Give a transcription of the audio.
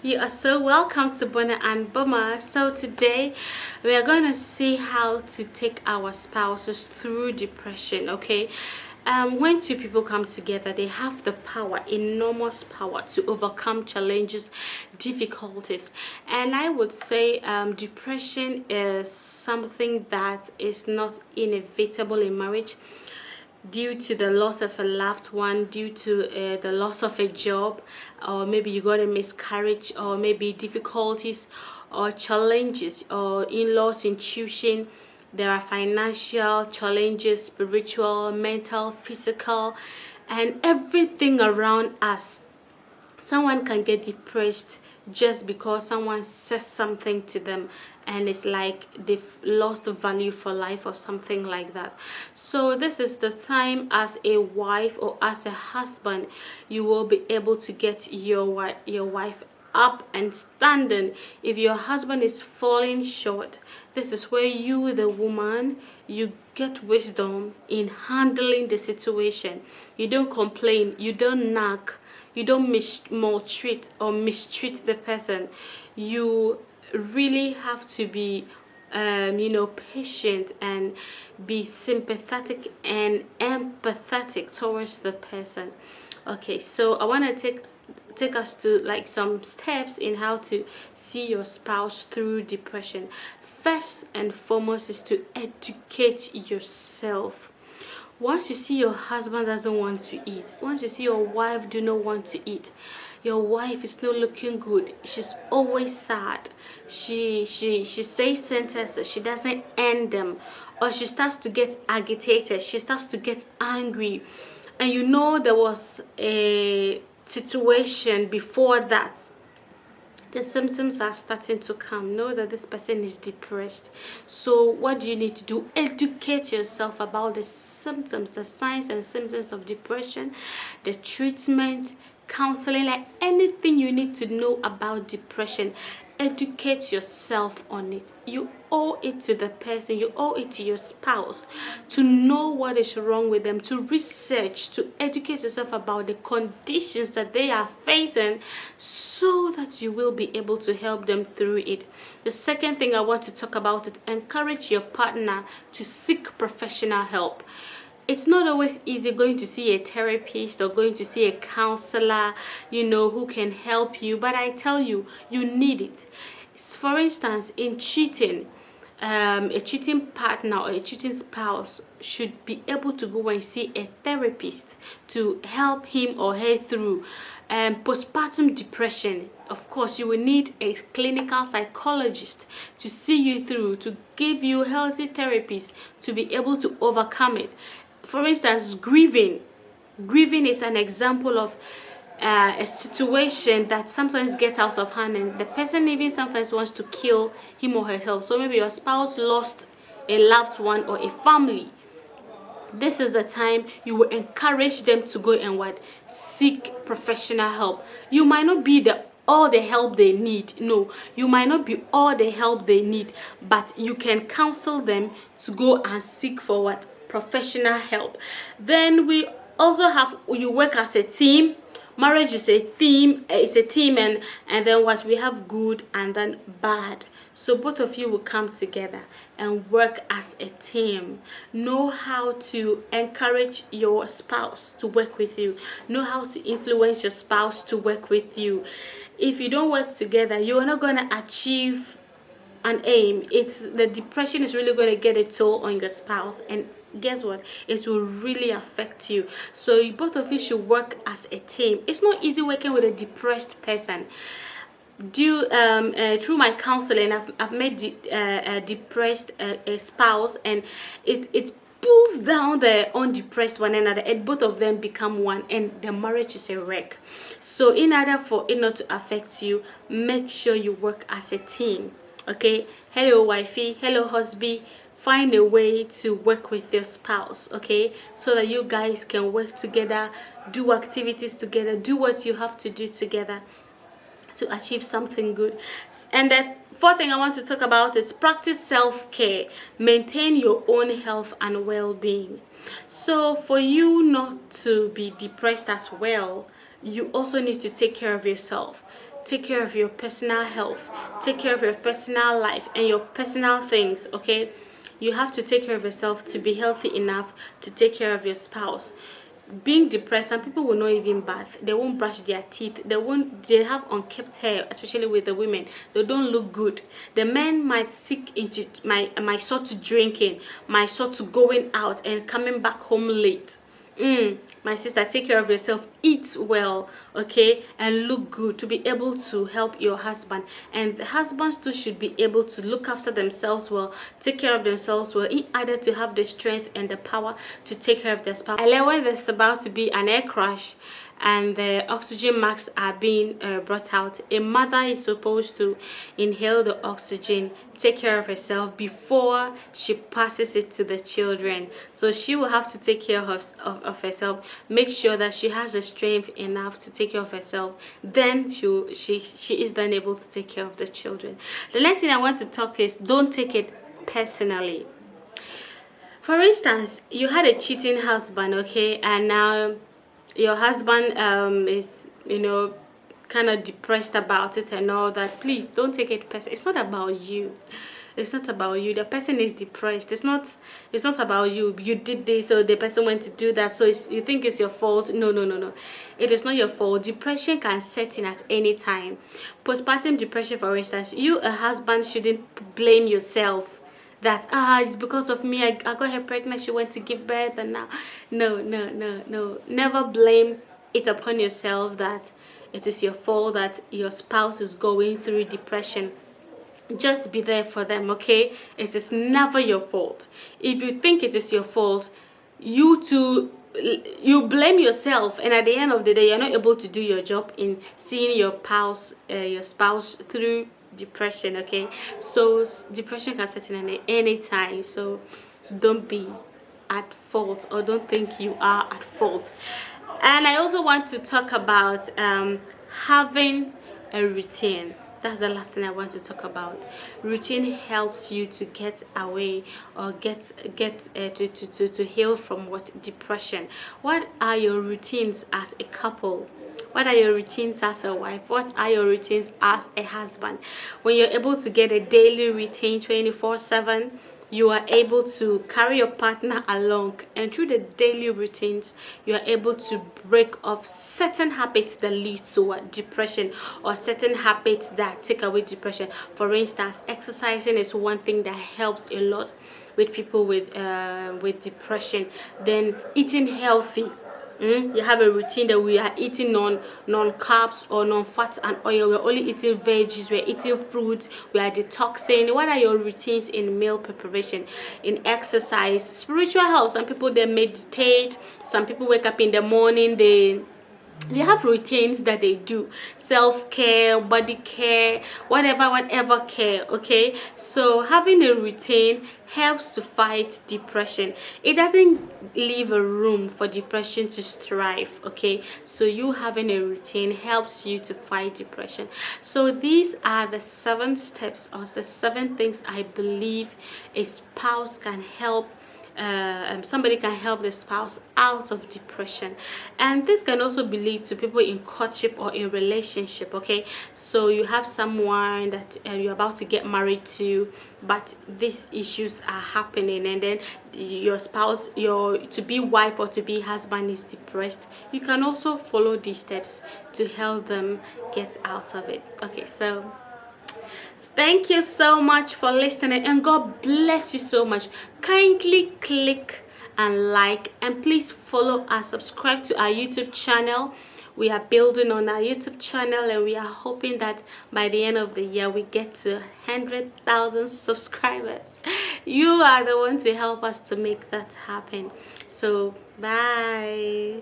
You are so welcome to Bona and Boma. So today we are going to see how to take our spouses through depression. Okay, when two people come together, they have the power, enormous power, to overcome challenges, difficulties. And I would say depression is something that is not inevitable in marriage, due to the loss of a loved one, due to the loss of a job, or maybe you got a miscarriage, or maybe difficulties or challenges, or in-laws institution. There are financial challenges, spiritual, mental, physical, and everything around us. Someone can get depressed just because someone says something to them, and it's like they've lost value for life or something like that. So this is the time, as a wife or as a husband, you will be able to get your wife up and standing. If your husband is falling short, this is where you, the woman, you get wisdom in handling the situation. You don't complain, you don't nag, you don't maltreat or mistreat the person. You really have to be patient and be sympathetic and empathetic towards the person. Okay, so I want to take us to like some steps in how to see your spouse through depression. First and foremost is to educate yourself. Once you see your husband doesn't want to eat, once you see your wife do not want to eat, your wife is not looking good, she's always sad, she says sentences, she doesn't end them, or she starts to get agitated, she starts to get angry, and you know there was a situation before that, the symptoms are starting to come, know that this person is depressed. So what do you need to do? Educate yourself about the symptoms, the signs and symptoms of depression, the treatment, counseling, like anything you need to know about depression. Educate yourself on it. You owe it to the person, you owe it to your spouse to know what is wrong with them, to research, to educate yourself about the conditions that they are facing, so that you will be able to help them through it. The second thing I want to talk about is encourage your partner to seek professional help. It's not always easy going to see a therapist or going to see a counselor, who can help you. But I tell you, you need it. For instance, in cheating, a cheating partner or a cheating spouse should be able to go and see a therapist to help him or her through. Postpartum depression, of course, you will need a clinical psychologist to see you through, to give you healthy therapies to be able to overcome it. For instance, grieving is an example of a situation that sometimes gets out of hand, and the person even sometimes wants to kill him or herself. So maybe your spouse lost a loved one or a family. This is the time you will encourage them to go and seek professional help. You might not be all the help they need. No, you might not be all the help they need, but you can counsel them to go and seek for professional help. Then we also have, you work as a team. Marriage is a team, and then we have good and then bad. So both of you will come together and work as a team. Know how to encourage your spouse to work with you. Know how to influence your spouse to work with you. If you don't work together, you're not going to achieve an aim. The depression is really going to get a toll on your spouse, and guess what, it will really affect you. So both of you should work as a team. It's not easy working with a depressed person. Through my counseling, I've met a depressed spouse, and it pulls down the undepressed one another, and both of them become one, and the marriage is a wreck. So in order for it not to affect you, make sure you work as a team. Okay, hello wifey, hello husband, find a way to work with your spouse, okay, so that you guys can work together, do activities together, do what you have to do together to achieve something good. And the fourth thing I want to talk about is practice self-care. Maintain your own health and well-being. So for you not to be depressed as well, you also need to take care of yourself. take care of your personal health, take care of your personal life and your personal things, okay? You have to take care of yourself to be healthy enough to take care of your spouse. Being depressed, some people will not even bath, they won't brush their teeth, they have unkempt hair, especially with the women. They don't look good. The men might seek into my sort to drinking, my sort to going out and coming back home late. My sister, take care of yourself, eat well, okay, and look good to be able to help your husband. And the husbands too should be able to look after themselves well, take care of themselves well, in order to have the strength and the power to take care of their spouse. And when there's about to be an air crash and the oxygen masks are being brought out, a mother is supposed to inhale the oxygen, take care of herself before she passes it to the children. So she will have to take care of herself, make sure that she has the strength enough to take care of herself. Then she is then able to take care of the children. The next thing I want to talk is, don't take it personally. For instance, you had a cheating husband, okay, and now your husband is, you know, kind of depressed about it and all that. Please don't take it personally. It's not about you. It's not about you. The person is depressed. It's not about you. You did this, or the person went to do that, so you think it's your fault. No. It is not your fault. Depression can set in at any time. Postpartum depression, for instance, you, a husband, shouldn't blame yourself that it's because of me, I got her pregnant, she went to give birth, and now no. Never blame it upon yourself that it is your fault that your spouse is going through depression. Just be there for them, okay? It is never your fault. If you think it is your fault, you blame yourself, and at the end of the day, you're not able to do your job in seeing your spouse through depression, okay? So depression can set in at any time, so don't be at fault, or don't think you are at fault. And I also want to talk about having a routine. That's the last thing I want to talk about. Routine helps you to get away, or to heal from depression. What are your routines as a couple? What are your routines as a wife? What are your routines as a husband? When you're able to get a daily routine 24/7, you are able to carry your partner along, and through the daily routines you are able to break off certain habits that lead to depression, or certain habits that take away depression. For instance, exercising is one thing that helps a lot with people with depression. Then eating healthy. You have a routine that we are eating non-carbs or non-fats and oil. We're only eating veggies, we're eating fruits, we are detoxing. What are your routines in meal preparation, in exercise, spiritual health? Some people, they meditate, some people wake up in the morning, they have routines that they do, self-care, body care, whatever care, okay? So having a routine helps to fight depression. It doesn't leave a room for depression to thrive, okay? So you having a routine helps you to fight depression. So these are the 7 steps, or the 7 things I believe a spouse can help. Somebody can help the spouse out of depression. And this can also be lead to people in courtship or in relationship, okay? So you have someone that you're about to get married to, but these issues are happening, and then your spouse, your to-be wife or to-be husband, is depressed. You can also follow these steps to help them get out of it. Okay, so thank you so much for listening, and God bless you so much. Kindly click and like, and please follow and subscribe to our YouTube channel. We are building on our YouTube channel, and we are hoping that by the end of the year we get to 100,000 subscribers. You are the one to help us to make that happen. So bye.